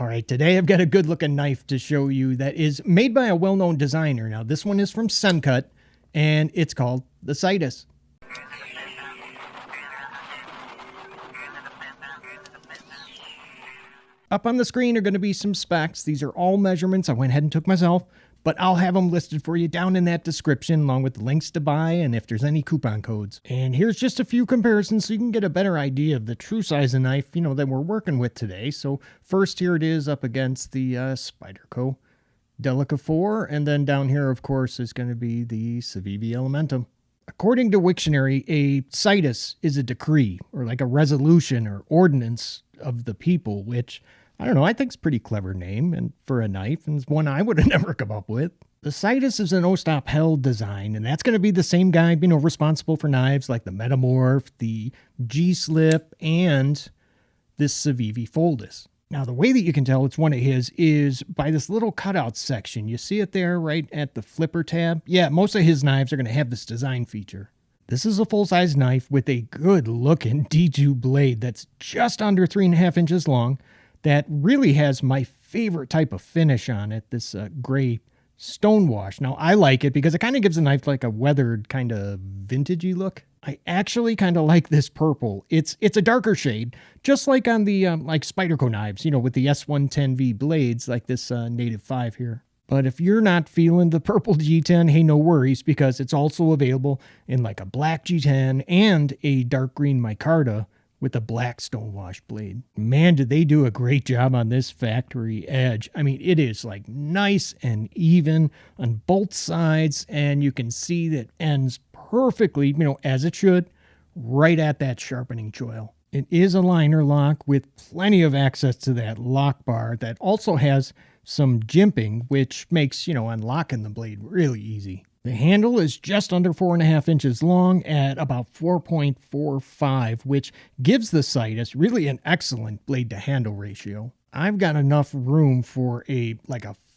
right, today I've got a good looking knife to show you that is made by a well-known designer. Now this one is from SENCUT and it's called the Scitus. Up on the screen are going to be some specs. These are all measurements I went ahead and took myself, but I'll have them listed for you down in that description along with links to buy and if there's any coupon codes. And here's just a few comparisons so you can get a better idea of the true size of knife, that we're working with today. So first here it is up against the Spyderco Delica 4, and then down here, of course, is going to be the Civivi Elementum. According to Wiktionary, a Scitus is a decree or like a resolution or ordinance of the people, which I don't know, I think it's a pretty clever name and for a knife, and it's one I would have never come up with. The Scitus is an Ostop held design, and that's going to be the same guy, responsible for knives like the Metamorph, the G-Slip, and this Civivi Foldus. Now, the way that you can tell it's one of his is by this little cutout section. You see it there right at the flipper tab? Yeah, most of his knives are going to have this design feature. This is a full-size knife with a good-looking D2 blade that's just under 3.5 inches long that really has my favorite type of finish on it, this gray stonewash. Now, I like it because it kind of gives the knife like a weathered kind of vintagey look. I actually kind of like this purple. It's a darker shade, just like on the like Spyderco knives, with the S110V blades like this Native 5 here. But if you're not feeling the purple G10, hey, no worries, because it's also available in like a black G10 and a dark green micarta with a black stonewash blade. Man, did they do a great job on this factory edge. I mean, it is like nice and even on both sides, and you can see that ends perfectly, as it should, right at that sharpening choil. It is a liner lock with plenty of access to that lock bar that also has some jimping, which makes, unlocking the blade really easy. The handle is just under 4.5 inches long at about 4.45, which gives the Scitus really an excellent blade to handle ratio. I've got enough room for a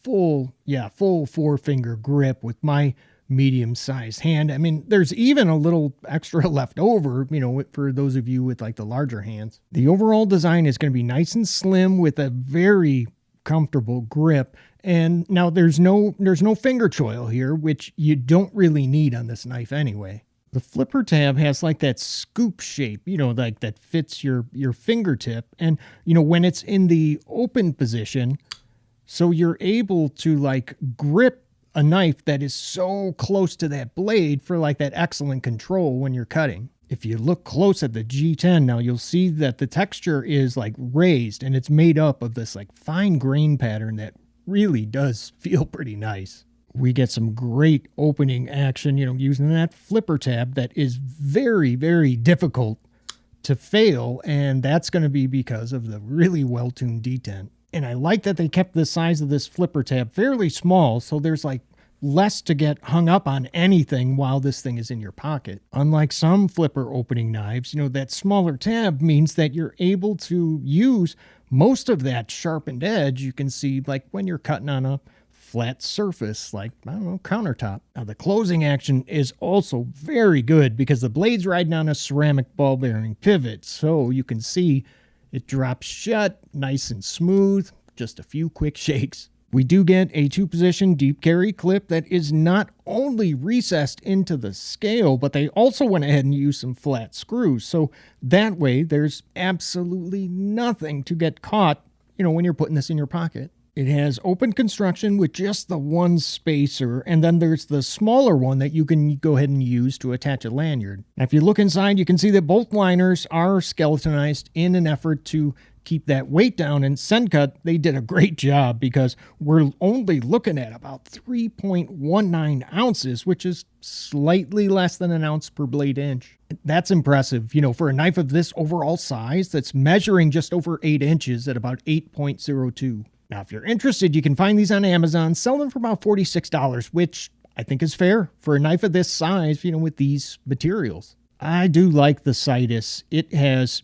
full 4-finger grip with my medium-sized hand. I mean, there's even a little extra left over, for those of you with like the larger hands. The overall design is going to be nice and slim with a very comfortable grip. And now there's no finger choil here, which you don't really need on this knife anyway. The flipper tab has like that scoop shape, like that fits your fingertip. And, when it's in the open position, so you're able to like grip a knife that is so close to that blade for like that excellent control when you're cutting. If you look close at the G10 now, you'll see that the texture is like raised and it's made up of this like fine grain pattern that really does feel pretty nice. We get some great opening action, using that flipper tab that is very, very difficult to fail, and that's going to be because of the really well-tuned detent. And I like that they kept the size of this flipper tab fairly small, so there's like less to get hung up on anything while this thing is in your pocket. Unlike some flipper opening knives, that smaller tab means that you're able to use most of that sharpened edge you can see like when you're cutting on a flat surface like, countertop. Now the closing action is also very good because the blade's riding on a ceramic ball bearing pivot, so you can see it drops shut nice and smooth, just a few quick shakes. We do get a 2-position deep carry clip that is not only recessed into the scale, but they also went ahead and used some flat screws. So that way there's absolutely nothing to get caught, when you're putting this in your pocket. It has open construction with just the one spacer, and then there's the smaller one that you can go ahead and use to attach a lanyard. Now, if you look inside, you can see that both liners are skeletonized in an effort to keep that weight down, and SENCUT, they did a great job because we're only looking at about 3.19 ounces, which is slightly less than an ounce per blade inch. That's impressive, for a knife of this overall size that's measuring just over 8 inches at about 8.02. Now, if you're interested, you can find these on Amazon, sell them for about $46, which I think is fair for a knife of this size, with these materials. I do like the Scitus. It has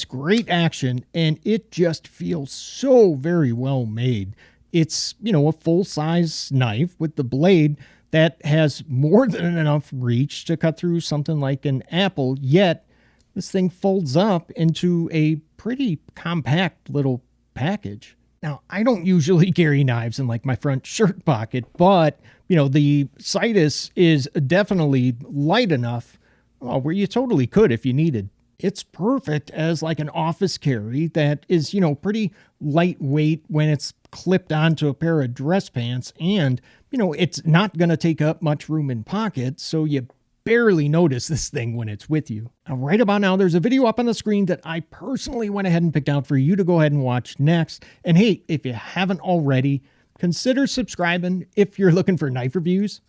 great action, and it just feels so very well made. It's, a full-size knife with the blade that has more than enough reach to cut through something like an apple, yet this thing folds up into a pretty compact little package. Now, I don't usually carry knives in like my front shirt pocket, but you know, the Scitus is definitely light enough where you totally could if you needed. It's perfect as like an office carry that is, you know, pretty lightweight when it's clipped onto a pair of dress pants, and, you know, it's not going to take up much room in pockets, so you barely notice this thing when it's with you. Now, right about now, there's a video up on the screen that I personally went ahead and picked out for you to go ahead and watch next. And hey, if you haven't already, consider subscribing if you're looking for knife reviews.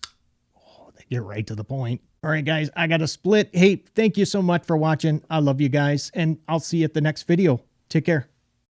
Oh, they get right to the point. All right, guys, I got to split. Hey, thank you so much for watching. I love you guys, and I'll see you at the next video. Take care.